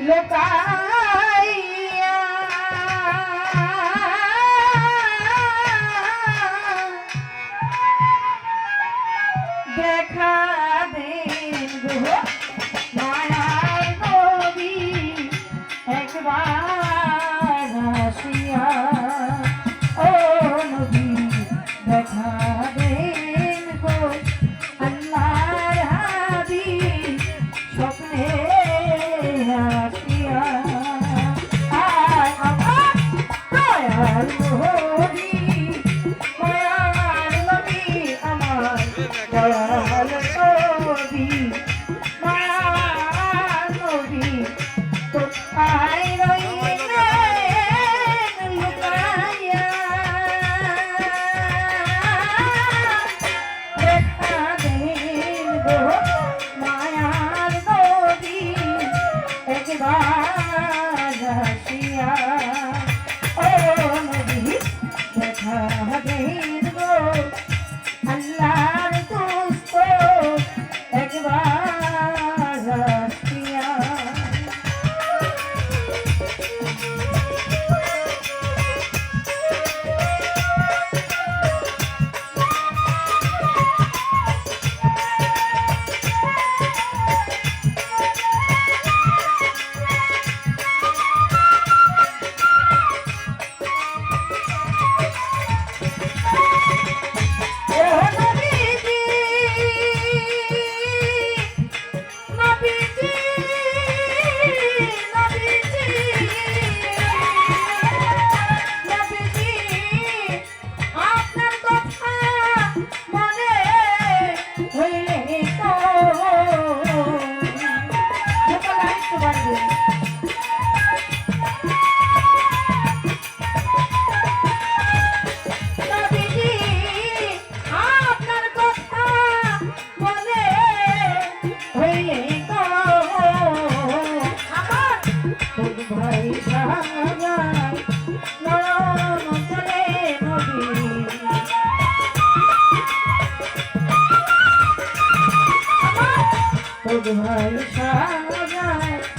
লোকাইয়া দেখা দেন গো মায়ার নবী একবার আসিয়া ও নবী দেখা দেন গো আল্লাহর হাবিব স্বপ্নে আসিয়া আয় আমার দয়াল নবী মায়ার নবী আমার দয়াল নবী মায়ার নবী কোথায় রইলেন লুকাইয়া দেখা দেন গো মায়ার নবী একবার আসিয়া ও নবী দেখা দেন গো আল্লাহর দোস্ত একবার আসিয়া ভাই সাজায়